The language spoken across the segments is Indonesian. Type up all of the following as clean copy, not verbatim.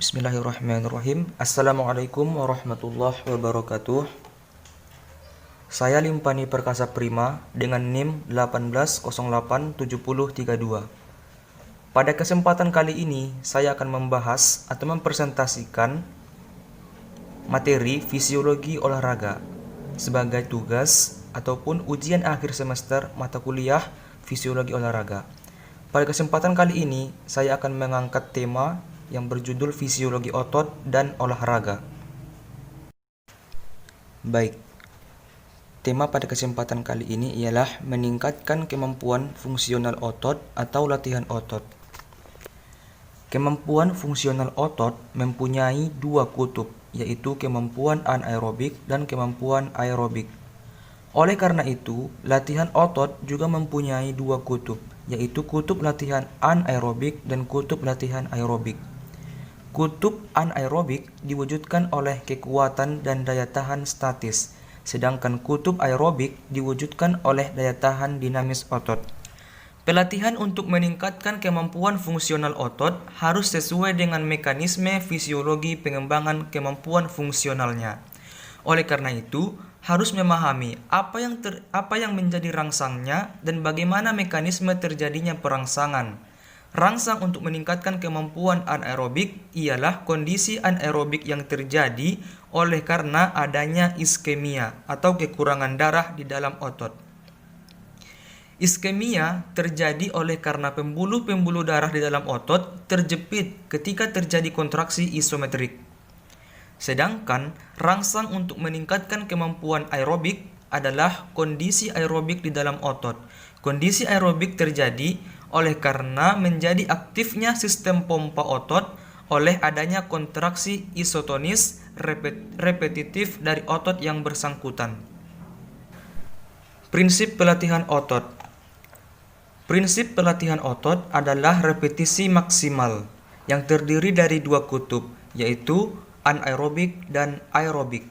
Bismillahirrahmanirrahim. Assalamualaikum warahmatullahi wabarakatuh. Saya Limpani Perkasa Prima dengan NIM 18087032. Pada kesempatan kali ini saya akan membahas atau mempresentasikan materi fisiologi olahraga sebagai tugas ataupun ujian akhir semester mata kuliah fisiologi olahraga. Pada kesempatan kali ini saya akan mengangkat tema yang berjudul fisiologi otot dan olahraga. Baik, tema pada kesempatan kali ini ialah meningkatkan kemampuan fungsional otot atau latihan otot. Kemampuan fungsional otot mempunyai dua kutub, yaitu kemampuan anaerobik dan kemampuan aerobik. Oleh karena itu, latihan otot juga mempunyai dua kutub, yaitu kutub latihan anaerobik dan kutub latihan aerobik. Kutub anaerobik diwujudkan oleh kekuatan dan daya tahan statis, sedangkan kutub aerobik diwujudkan oleh daya tahan dinamis otot. Pelatihan untuk meningkatkan kemampuan fungsional otot harus sesuai dengan mekanisme fisiologi pengembangan kemampuan fungsionalnya. Oleh karena itu, harus memahami apa yang menjadi rangsangnya dan bagaimana mekanisme terjadinya perangsangan. Rangsang untuk meningkatkan kemampuan anaerobik ialah kondisi anaerobik yang terjadi oleh karena adanya iskemia atau kekurangan darah di dalam otot. Iskemia terjadi oleh karena pembuluh-pembuluh darah di dalam otot terjepit ketika terjadi kontraksi isometrik. Sedangkan rangsang untuk meningkatkan kemampuan aerobik adalah kondisi aerobik di dalam otot. Kondisi aerobik terjadi oleh karena menjadi aktifnya sistem pompa otot oleh adanya kontraksi isotonis repetitif dari otot yang bersangkutan. Prinsip pelatihan otot. Prinsip pelatihan otot adalah repetisi maksimal yang terdiri dari dua kutub, yaitu anaerobik dan aerobik.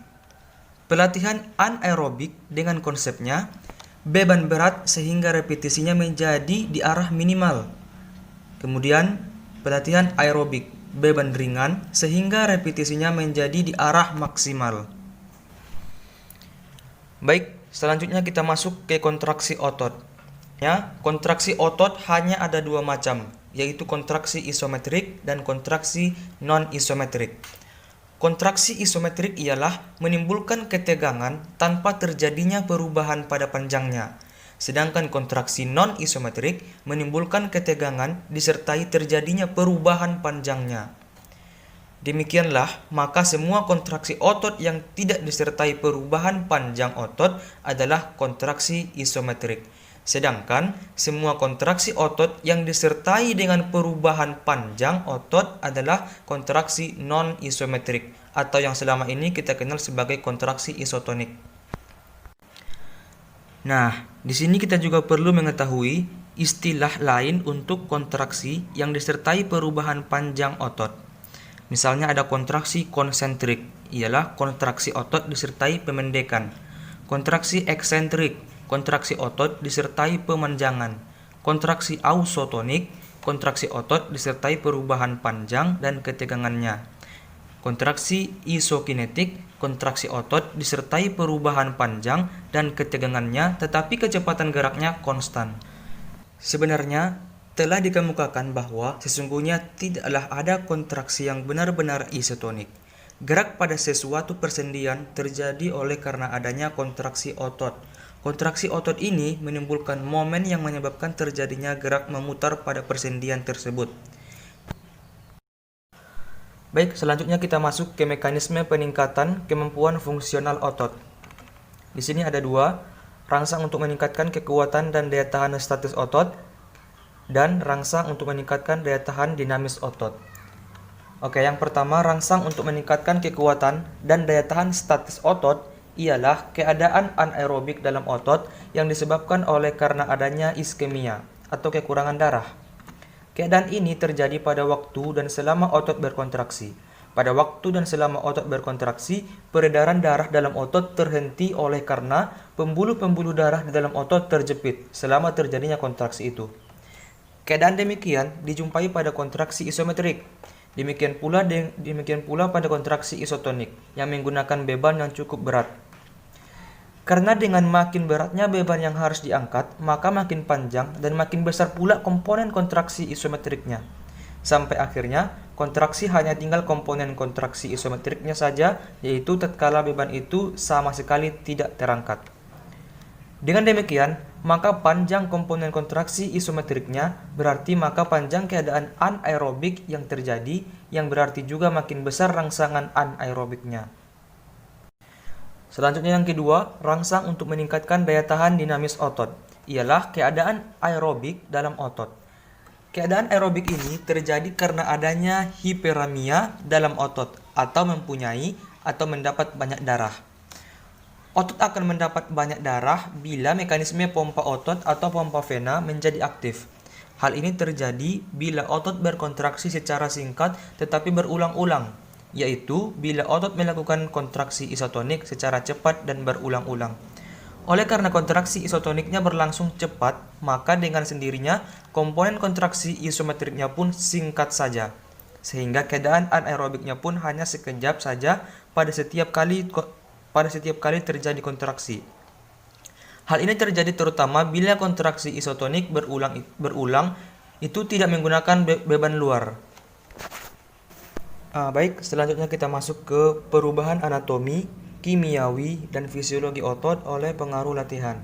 Pelatihan anaerobik dengan konsepnya beban berat sehingga repetisinya menjadi di arah minimal. Kemudian pelatihan aerobik, beban ringan sehingga repetisinya menjadi di arah maksimal. Baik, selanjutnya kita masuk ke kontraksi otot. Ya, kontraksi otot hanya ada dua macam, yaitu kontraksi isometrik dan kontraksi non-isometrik. Kontraksi isometrik ialah menimbulkan ketegangan tanpa terjadinya perubahan pada panjangnya. Sedangkan kontraksi non-isometrik menimbulkan ketegangan disertai terjadinya perubahan panjangnya. Demikianlah, maka semua kontraksi otot yang tidak disertai perubahan panjang otot adalah kontraksi isometrik. Sedangkan semua kontraksi otot yang disertai dengan perubahan panjang otot adalah kontraksi non-isometrik atau yang selama ini kita kenal sebagai kontraksi isotonik. Nah, di sini kita juga perlu mengetahui istilah lain untuk kontraksi yang disertai perubahan panjang otot. Misalnya ada kontraksi konsentrik, ialah kontraksi otot disertai pemendekan. Kontraksi eksentrik, kontraksi otot disertai pemanjangan. Kontraksi ausotonik, kontraksi otot disertai perubahan panjang dan ketegangannya. Kontraksi isokinetik, kontraksi otot disertai perubahan panjang dan ketegangannya tetapi kecepatan geraknya konstan. Sebenarnya telah dikemukakan bahwa sesungguhnya tidaklah ada kontraksi yang benar-benar isotonik. Gerak pada sesuatu persendian terjadi oleh karena adanya kontraksi otot. Kontraksi otot ini menimbulkan momen yang menyebabkan terjadinya gerak memutar pada persendian tersebut. Baik, selanjutnya kita masuk ke mekanisme peningkatan kemampuan fungsional otot. Di sini ada dua, rangsang untuk meningkatkan kekuatan dan daya tahan statis otot, dan rangsang untuk meningkatkan daya tahan dinamis otot. Oke, yang pertama, rangsang untuk meningkatkan kekuatan dan daya tahan statis otot ialah keadaan anaerobik dalam otot yang disebabkan oleh karena adanya iskemia atau kekurangan darah. Keadaan ini terjadi pada waktu dan selama otot berkontraksi. Pada waktu dan selama otot berkontraksi, peredaran darah dalam otot terhenti oleh karena pembuluh-pembuluh darah di dalam otot terjepit selama terjadinya kontraksi itu. Keadaan demikian dijumpai pada kontraksi isometrik. Demikian pula pada kontraksi isotonik yang menggunakan beban yang cukup berat. Karena dengan makin beratnya beban yang harus diangkat, maka makin panjang dan makin besar pula komponen kontraksi isometriknya. Sampai akhirnya, kontraksi hanya tinggal komponen kontraksi isometriknya saja, yaitu tatkala beban itu sama sekali tidak terangkat. Dengan demikian, maka panjang komponen kontraksi isometriknya berarti maka panjang keadaan anaerobik yang terjadi, yang berarti juga makin besar rangsangan anaerobiknya. Selanjutnya yang kedua, rangsang untuk meningkatkan daya tahan dinamis otot, ialah keadaan aerobik dalam otot. Keadaan aerobik ini terjadi karena adanya hiperamia dalam otot atau mempunyai atau mendapat banyak darah. Otot akan mendapat banyak darah bila mekanisme pompa otot atau pompa vena menjadi aktif. Hal ini terjadi bila otot berkontraksi secara singkat tetapi berulang-ulang, yaitu bila otot melakukan kontraksi isotonik secara cepat dan berulang-ulang. Oleh karena kontraksi isotoniknya berlangsung cepat, maka dengan sendirinya komponen kontraksi isometriknya pun singkat saja, sehingga keadaan anaerobiknya pun hanya sekejap saja pada setiap kali terjadi kontraksi. Hal ini terjadi terutama bila kontraksi isotonik berulang itu tidak menggunakan beban luar. Baik, selanjutnya kita masuk ke perubahan anatomi, kimiawi, dan fisiologi otot oleh pengaruh latihan.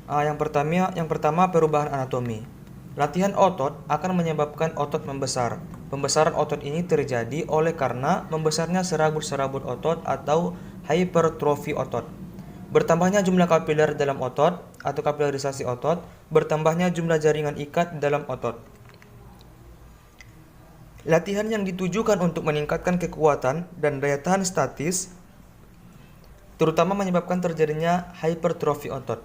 Yang pertama perubahan anatomi. Latihan otot akan menyebabkan otot membesar. Pembesaran otot ini terjadi oleh karena membesarnya serabut-serabut otot atau hipertrofi otot. Bertambahnya jumlah kapiler dalam otot atau kapilarisasi otot, bertambahnya jumlah jaringan ikat dalam otot. Latihan yang ditujukan untuk meningkatkan kekuatan dan daya tahan statis terutama menyebabkan terjadinya hipertrofi otot.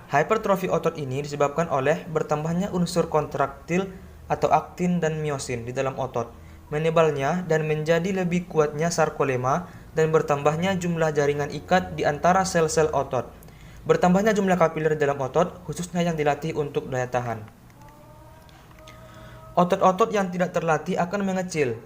Hipertrofi otot ini disebabkan oleh bertambahnya unsur kontraktil atau aktin dan miosin di dalam otot, menebalnya dan menjadi lebih kuatnya sarkolema, dan bertambahnya jumlah jaringan ikat di antara sel-sel otot. Bertambahnya jumlah kapiler dalam otot, khususnya yang dilatih untuk daya tahan. Otot-otot yang tidak terlatih akan mengecil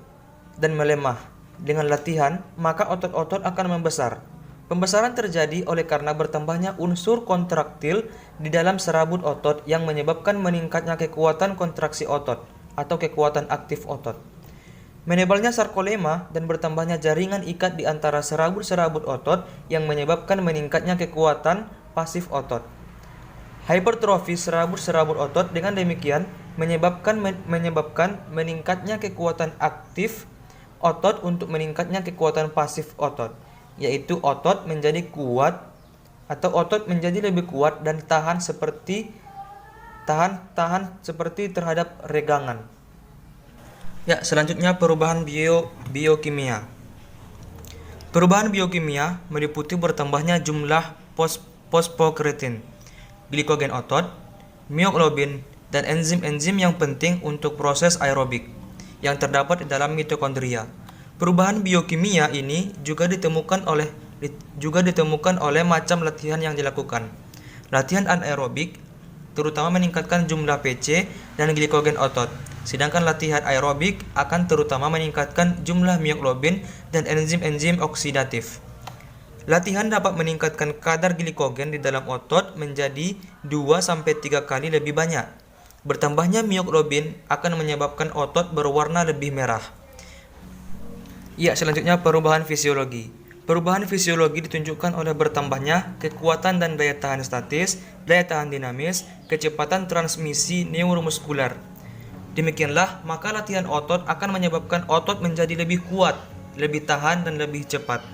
dan melemah. Dengan latihan, maka otot-otot akan membesar. Pembesaran terjadi oleh karena bertambahnya unsur kontraktil di dalam serabut otot yang menyebabkan meningkatnya kekuatan kontraksi otot atau kekuatan aktif otot. Menebalnya sarkolema dan bertambahnya jaringan ikat di antara serabut-serabut otot yang menyebabkan meningkatnya kekuatan pasif otot. Hipertrofi serabut-serabut otot dengan demikian menyebabkan meningkatnya kekuatan aktif otot untuk meningkatnya kekuatan pasif otot, yaitu otot menjadi kuat atau otot menjadi lebih kuat dan tahan seperti terhadap regangan. Selanjutnya perubahan biokimia. Perubahan biokimia meliputi bertambahnya jumlah fosfokreatin, glikogen otot, mioglobin, dan enzim-enzim yang penting untuk proses aerobik yang terdapat di dalam mitokondria. Perubahan biokimia ini juga ditemukan oleh macam latihan yang dilakukan. Latihan anaerobik terutama meningkatkan jumlah PC dan glikogen otot, sedangkan latihan aerobik akan terutama meningkatkan jumlah mioglobin dan enzim-enzim oksidatif. Latihan dapat meningkatkan kadar glikogen di dalam otot menjadi 2-3 kali lebih banyak. Bertambahnya mioglobin akan menyebabkan otot berwarna lebih merah. Selanjutnya perubahan fisiologi. Perubahan fisiologi ditunjukkan oleh bertambahnya kekuatan dan daya tahan statis, daya tahan dinamis, kecepatan transmisi neuromuskular. Demikianlah, maka latihan otot akan menyebabkan otot menjadi lebih kuat, lebih tahan, dan lebih cepat.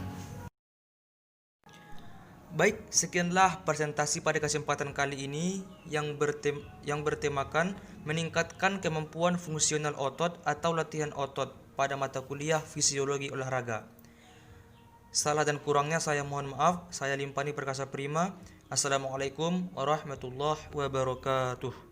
Baik, sekianlah presentasi pada kesempatan kali ini yang bertemakan meningkatkan kemampuan fungsional otot atau latihan otot pada mata kuliah fisiologi olahraga. Salah dan kurangnya saya mohon maaf. Saya Limpani Perkasa Prima. Assalamualaikum warahmatullahi wabarakatuh.